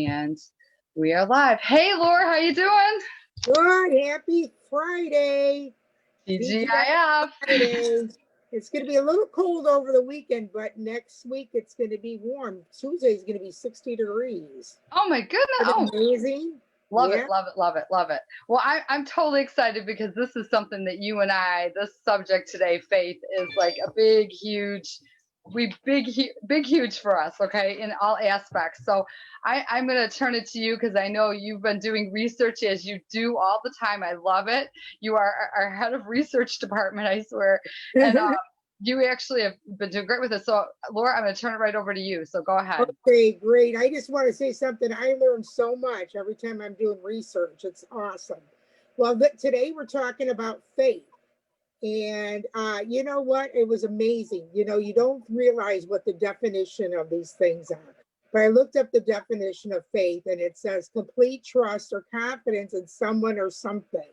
And we are live. Hey, Laura, how you doing? Good, happy Friday. TGI TGIF. Friday. It's going to be a little cold over the weekend, but next week it's going to be warm. Tuesday is going to be 60 degrees. Oh my goodness. Isn't Oh, that amazing? love Yeah. it, love it, love it, love it. Well, I'm totally excited because this is something that you and I, this subject today, faith, is like a big, huge, big, huge for us, okay, in all aspects. So I'm going to turn it to you because I know you've been doing research as you do all the time. I love it. You are our head of research department, I swear. And you actually have been doing great with it. So, Laura, I'm going to turn it right over to you. So go ahead. Okay, great. I just want to say something. I learn so much every time I'm doing research. It's awesome. Well, today we're talking about faith. And you know what? It was amazing. You don't realize what the definition of these things are. But I looked up the definition of faith and it says complete trust or confidence in someone or something.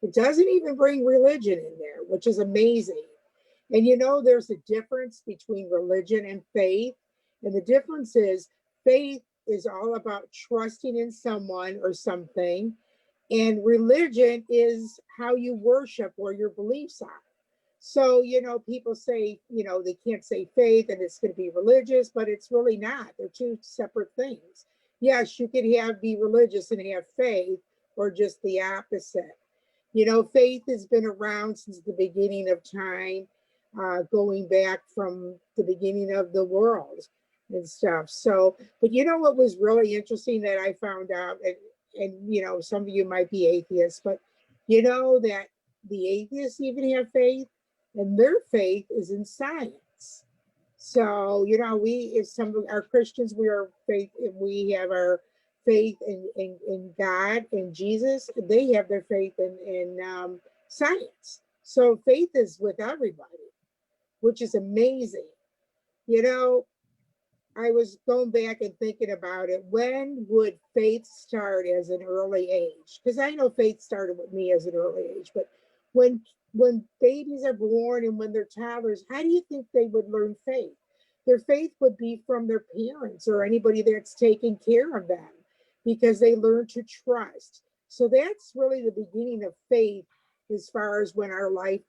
It doesn't even bring religion in there, which is amazing. And there's a difference between religion and faith. And the difference is faith is all about trusting in someone or something. And religion is how you worship or your beliefs are. So, people say, they can't say faith and it's going to be religious, but it's really not. They're two separate things. Yes, you could be religious and have faith, or just the opposite. Faith has been around since the beginning of time, going back from the beginning of the world and stuff. So, but what was really interesting that I found out, and some of you might be atheists, but that the atheists even have faith, and their faith is in science. So, if some of our Christians, we have our faith in God and Jesus. They have their faith in science. So faith is with everybody, which is amazing. You know, I was going back and thinking about it. When would faith start as an early age? Because I know faith started with me as an early age, but when babies are born and when they're toddlers, how do you think they would learn faith? Their faith would be from their parents or anybody that's taking care of them, because they learn to trust. So that's really the beginning of faith, as far as when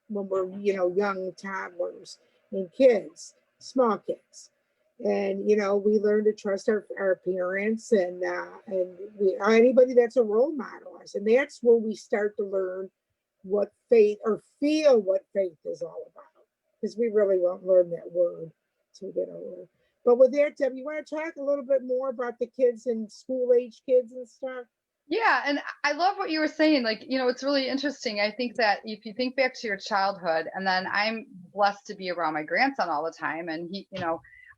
we're young toddlers and kids, small kids. And we learn to trust our parents, and anybody that's a role model us. And that's where we start to learn what faith, or feel what faith is all about, because we really won't learn that word till we get older. But with that, Deb, you want to talk a little bit more about the kids and school age kids and stuff? Yeah, and I love what you were saying. Like, it's really interesting. I think that if you think back to your childhood, and then I'm blessed to be around my grandson all the time, and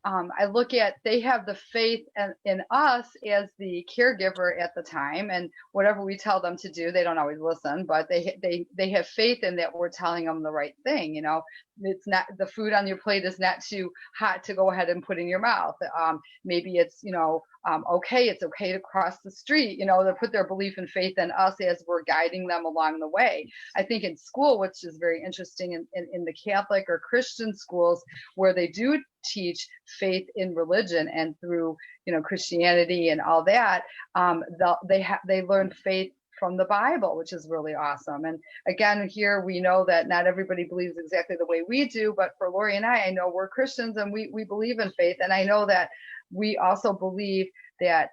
I look at, they have the faith in us as the caregiver at the time, and whatever we tell them to do, they don't always listen, but they have faith in that we're telling them the right thing. It's not, the food on your plate is not too hot to go ahead and put in your mouth. Maybe it's, okay, it's okay to cross the street. They put their belief and faith in us as we're guiding them along the way. I think in school, which is very interesting, in the Catholic or Christian schools, where they do teach faith in religion and through Christianity and all that, they learn faith from the Bible, which is really awesome. And again, here we know that not everybody believes exactly the way we do, but for Lori and I know we're Christians and we believe in faith. And I know that we also believe that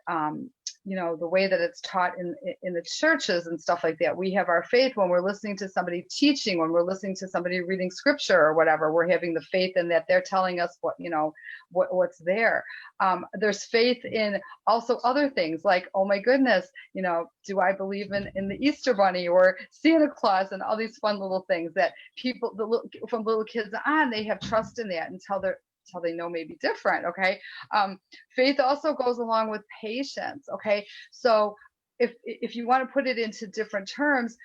the way that it's taught in the churches and stuff like that, we have our faith when we're listening to somebody teaching, when we're listening to somebody reading scripture or whatever. We're having the faith in that they're telling us what's there. There's faith in also other things like, oh my goodness, do I believe in the Easter Bunny or Santa Claus and all these fun little things that people, from little kids on, they have trust in that until they know maybe different. Okay. Faith also goes along with patience. Okay. So if you want to put it into different terms,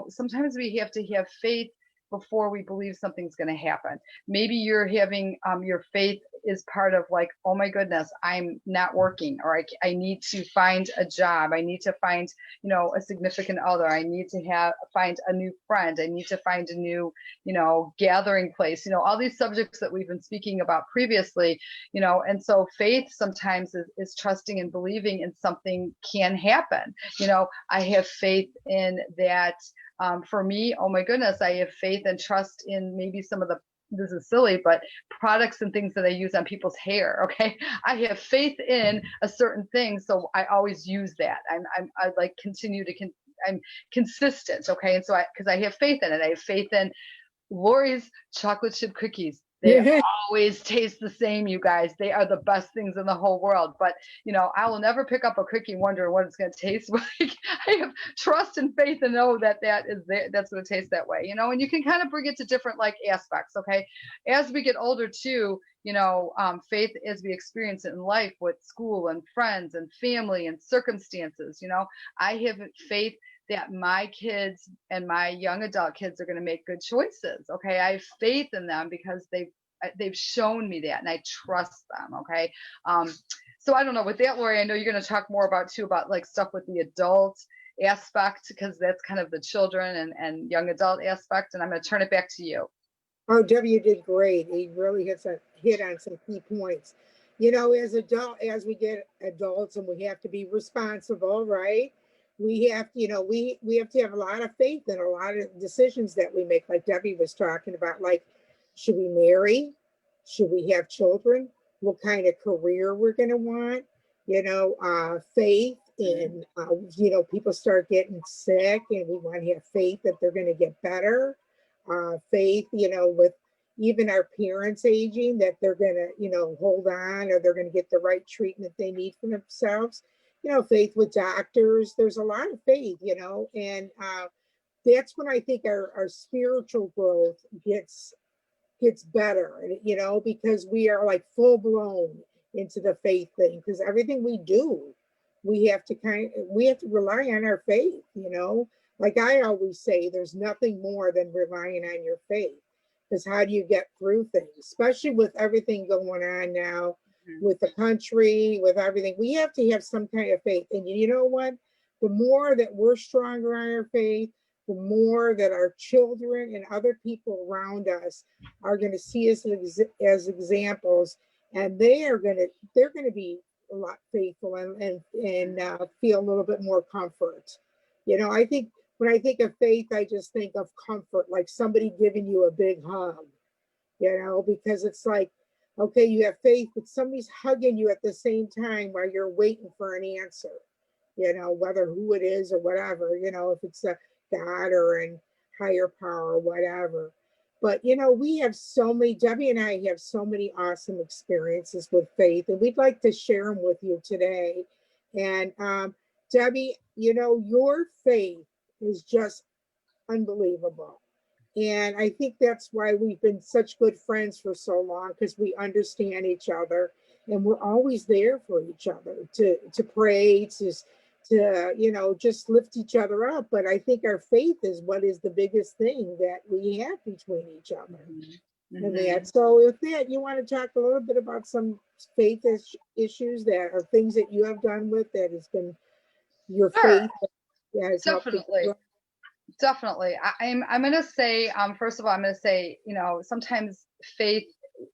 sometimes we have to have faith before we believe something's going to happen. Maybe you're having your faith is part of like, oh my goodness, I'm not working, or I need to find a job. I need to find, a significant other. I need to find a new friend. I need to find a new, gathering place, all these subjects that we've been speaking about previously, and so faith sometimes is trusting and believing in something can happen. I have faith in that. For me, oh my goodness, I have faith and trust in maybe some of the, this is silly, but products and things that I use on people's hair. Okay. I have faith in a certain thing. So I always use that. I like continue to, I'm consistent. Okay. And so cause I have faith in it. I have faith in Lori's chocolate chip cookies. They always taste the same, you guys. They are the best things in the whole world. But, I will never pick up a cookie wondering what it's going to taste like. I have trust and faith and know that that's going to taste that way, and you can kind of bring it to different like aspects. Okay. As we get older too, faith as we experience it in life with school and friends and family and circumstances, I have faith that my kids and my young adult kids are going to make good choices. Okay. I have faith in them because they've shown me that, and I trust them. Okay. So I don't know, with that, Lori, I know you're going to talk more about like stuff with the adult aspect, because that's kind of the children and young adult aspect. And I'm going to turn it back to you. Oh, W did great. He really hit on some key points. As we get adults and we have to be responsible, right? We have to, we have to have a lot of faith in a lot of decisions that we make, like Debbie was talking about, like, should we marry? Should we have children? What kind of career we're going to want? Faith in, people start getting sick and we want to have faith that they're going to get better. Faith, with even our parents aging, that they're going to, hold on, or they're going to get the right treatment they need for themselves. Faith with doctors. There's a lot of faith, and that's when I think our spiritual growth gets better, because we are like full blown into the faith thing, because everything we do, we have to rely on our faith, like I always say, there's nothing more than relying on your faith, because how do you get through things, especially with everything going on now with the country, with everything. We have to have some kind of faith. And you know what? The more that we're stronger on our faith, the more that our children and other people around us are going to see us as examples, and they're going to be a lot faithful and feel a little bit more comfort. I think when I think of faith, I just think of comfort, like somebody giving you a big hug, because it's like, okay, you have faith, but somebody's hugging you at the same time while you're waiting for an answer, whether who it is or whatever, if it's a God or a higher power or whatever. But, we have Debbie and I have so many awesome experiences with faith, and we'd like to share them with you today. And Debbie, your faith is just unbelievable. And I think that's why we've been such good friends for so long, because we understand each other and we're always there for each other to pray, to just lift each other up. But I think our faith is what is the biggest thing that we have between each other. Mm-hmm. And that. So with that, you want to talk a little bit about some faith issues that are things that you have done with that has been your faith that has Definitely. Definitely. I'm going to say, first of all, I'm going to say, sometimes faith,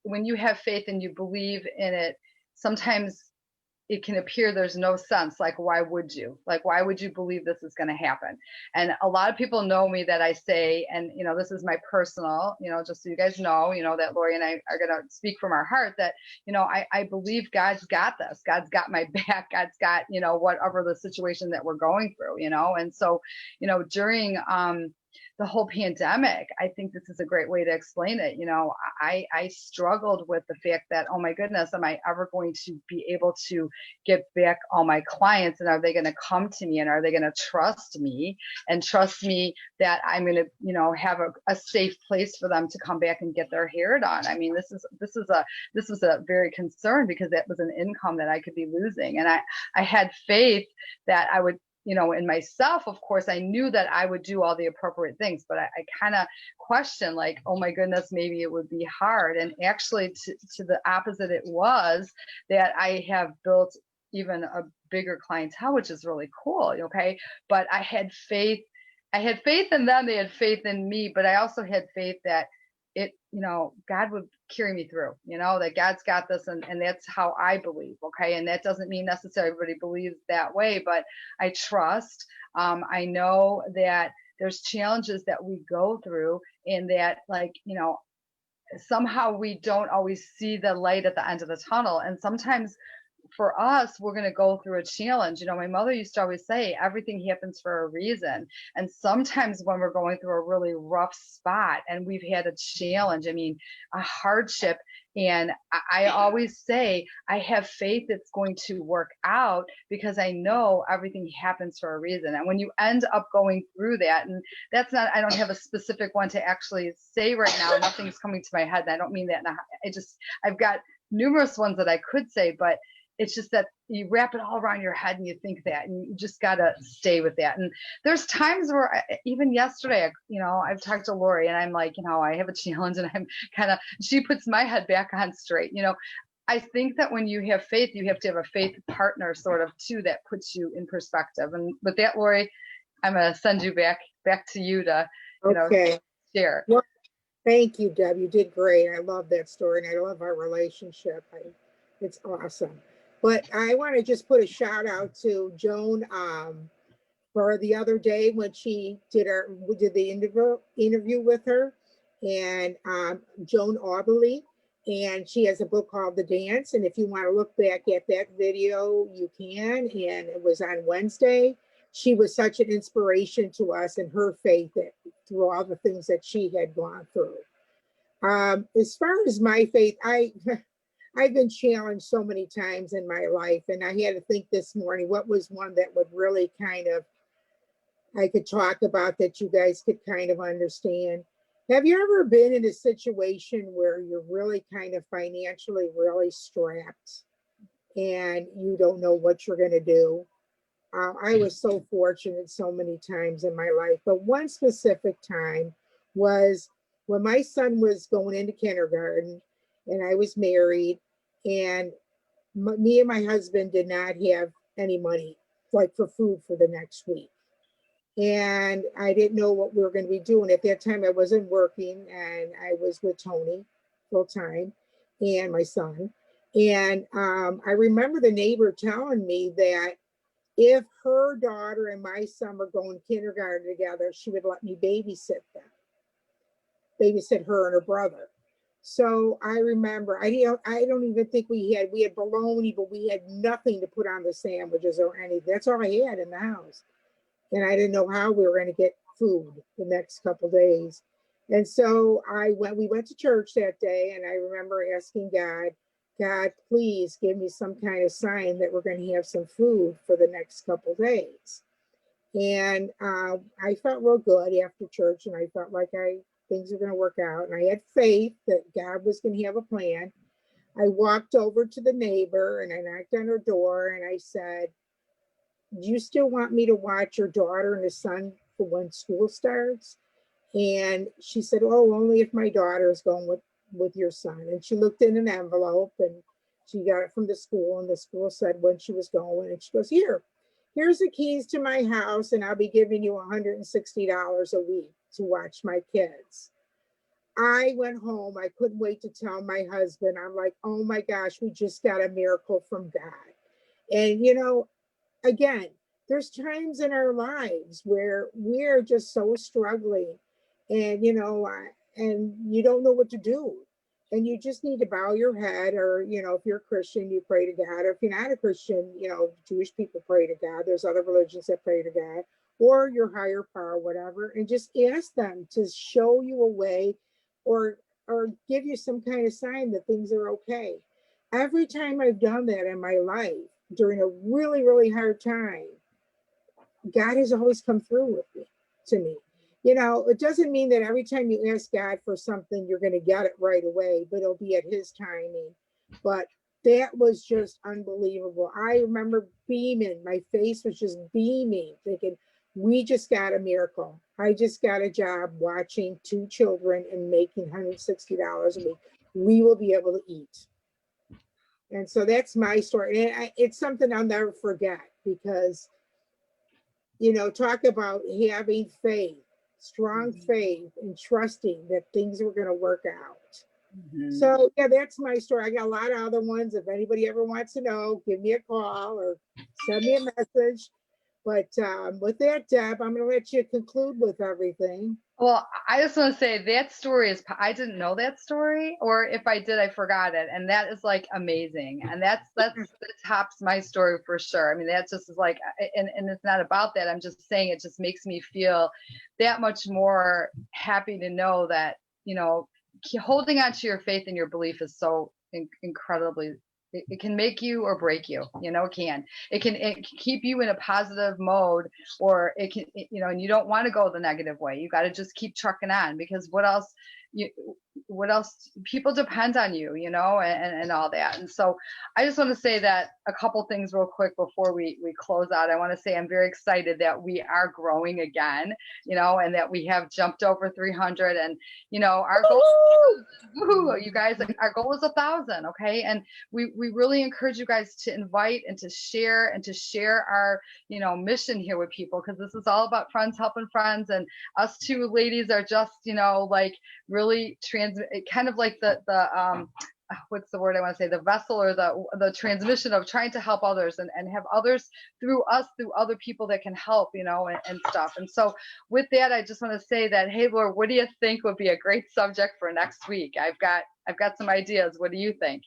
when you have faith and you believe in it, sometimes it can appear there's no sense. Like, why would you believe this is going to happen? And a lot of people know me that I say, and, this is my personal, just so you guys know, that Lori and I are going to speak from our heart, that, I believe God's got this. God's got my back. God's got, whatever the situation that we're going through, and so, during, the whole pandemic, I think this is a great way to explain it. I struggled with the fact that, oh my goodness, am I ever going to be able to get back all my clients? And are they going to come to me, and are they going to trust me that I'm going to, have a safe place for them to come back and get their hair done? I mean, this was a very concern, because that was an income that I could be losing. And I had faith that I would in myself, of course, I knew that I would do all the appropriate things, but I kind of questioned, like, oh my goodness, maybe it would be hard. And actually, to the opposite, it was that I have built even a bigger clientele, which is really cool. Okay. But I had faith. I had faith in them. They had faith in me, but I also had faith that God would carry me through, that God's got this. And that's how I believe. Okay. And that doesn't mean necessarily everybody believes that way, but I trust. I know that there's challenges that we go through, and that, like, somehow we don't always see the light at the end of the tunnel. And sometimes for us, we're going to go through a challenge. My mother used to always say, everything happens for a reason. And sometimes when we're going through a really rough spot and we've had a challenge, a hardship, and I always say, I have faith it's going to work out, because I know everything happens for a reason. And when you end up going through that, and that's not, I don't have a specific one to actually say right now, nothing's coming to my head. And I don't mean that. I've got numerous ones that I could say, but it's just that you wrap it all around your head and you think that, and you just got to stay with that. And there's times where, even yesterday, I've talked to Lori, and I'm like, I have a challenge, and I'm she puts my head back on straight. I think that when you have faith, you have to have a faith partner sort of too, that puts you in perspective. And with that, Lori, I'm going to send you back to you to, Okay. Share. Well, thank you, Deb. You did great. I love that story, and I love our relationship. It's awesome. But I want to just put a shout out to Joan for the other day when we did the interview with her, and Joan Auberly, and she has a book called The Dance. And if you want to look back at that video, you can. And it was on Wednesday. She was such an inspiration to us in her faith through all the things that she had gone through. As far as my faith, I've been challenged so many times in my life, and I had to think this morning, what was one that would really I could talk about that you guys could kind of understand. Have you ever been in a situation where you're really kind of financially really strapped and you don't know what you're going to do? I was so fortunate so many times in my life, but one specific time was when my son was going into kindergarten, and I was married, and me and my husband did not have any money, like, for food for the next week. And I didn't know what we were going to be doing. At that time, I wasn't working, and I was with Tony full time and my son. And I remember the neighbor telling me that if her daughter and my son were going kindergarten together, she would let me babysit her and her brother. So I remember, I don't even think we had bologna, but we had nothing to put on the sandwiches or anything. That's all I had in the house. And I didn't know how we were going to get food the next couple of days. And so we went to church that day, and I remember asking God, please give me some kind of sign that we're going to have some food for the next couple of days. And I felt real good after church, and I felt like things are going to work out. And I had faith that God was going to have a plan. I walked over to the neighbor, and I knocked on her door, and I said, do you still want me to watch your daughter and the son for when school starts? And she said, oh, only if my daughter is going with your son. And she looked in an envelope, and she got it from the school, and the school said when she was going. And she goes, here's the keys to my house, and I'll be giving you $160 a week to watch my kids. I went home. I couldn't wait to tell my husband. I'm like, oh my gosh, we just got a miracle from God. And, again, there's times in our lives where we're just so struggling, and, and you don't know what to do. And you just need to bow your head, or, if you're a Christian, you pray to God. Or if you're not a Christian, Jewish people pray to God. There's other religions that pray to God, or your higher power, whatever, and just ask them to show you a way, or give you some kind of sign that things are okay. Every time I've done that in my life during a really, really hard time, God has always come through to me. It doesn't mean that every time you ask God for something, you're going to get it right away, but it'll be at his timing. But that was just unbelievable. I remember beaming, my face was just beaming, thinking, we just got a miracle. I just got a job watching two children and making $160 a week. We will be able to eat. And so that's my story. And it's something I'll never forget because, you know, talk about having faith, strong faith, and trusting that things were going to work out. So yeah, that's my story. I got a lot of other ones. If anybody ever wants to know, give me a call or send me a message. But with that, Deb, I'm going to let you conclude with everything. Well, I just want to say that story is, I didn't know that story, or if I did, I forgot it. And that is like amazing. And that tops my story for sure. I mean, that just is like, and it's not about that. I'm just saying it just makes me feel that much more happy to know that, you know, holding on to your faith and your belief is so incredibly, it can make you or break you, you know. It can keep you in a positive mode, or it can, you know, and you don't want to go the negative way. You got to just keep trucking on, because what else people depend on you, you know, and all that. And so I just want to say that a couple things real quick before we close out. I want to say I'm very excited that we are growing again, you know, and that we have jumped over 300. And you know, our goal you guys, our goal is 1,000. Okay. And we really encourage you guys to invite and to share our, you know, mission here with people, because this is all about friends helping friends. And us two ladies are just, you know, like really kind of like the what's the word I want to say, the vessel, or the transmission of trying to help others and have others through us, through other people that can help, you know, and stuff. And so with that, I just want to say that, hey, Laura, what do you think would be a great subject for next week? I've got some ideas. What do you think?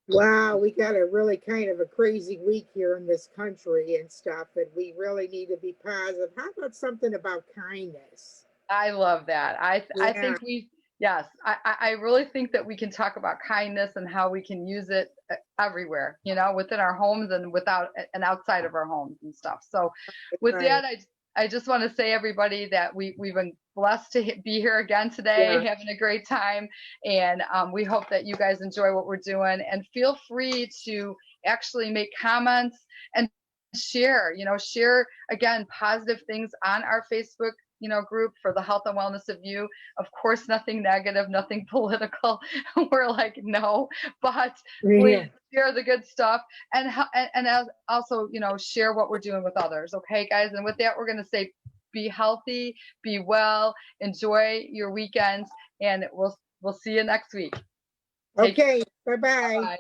Wow, we got a really kind of a crazy week here in this country and stuff, and we really need to be positive. How about something about kindness? I love that. I think yes, I really think that we can talk about kindness and how we can use it everywhere, you know, within our homes and without and outside of our homes and stuff. So with that, I just want to say, everybody, that we've been blessed to be here again today, having a great time. And we hope that you guys enjoy what we're doing, and feel free to actually make comments and share again positive things on our Facebook, you know, group for the health and wellness of you. Of course, nothing negative, nothing political. We're like, no, but please share the good stuff, and also, you know, share what we're doing with others. Okay, guys. And with that, we're going to say, be healthy, be well, enjoy your weekends, and we'll see you next week. Okay. Bye-bye.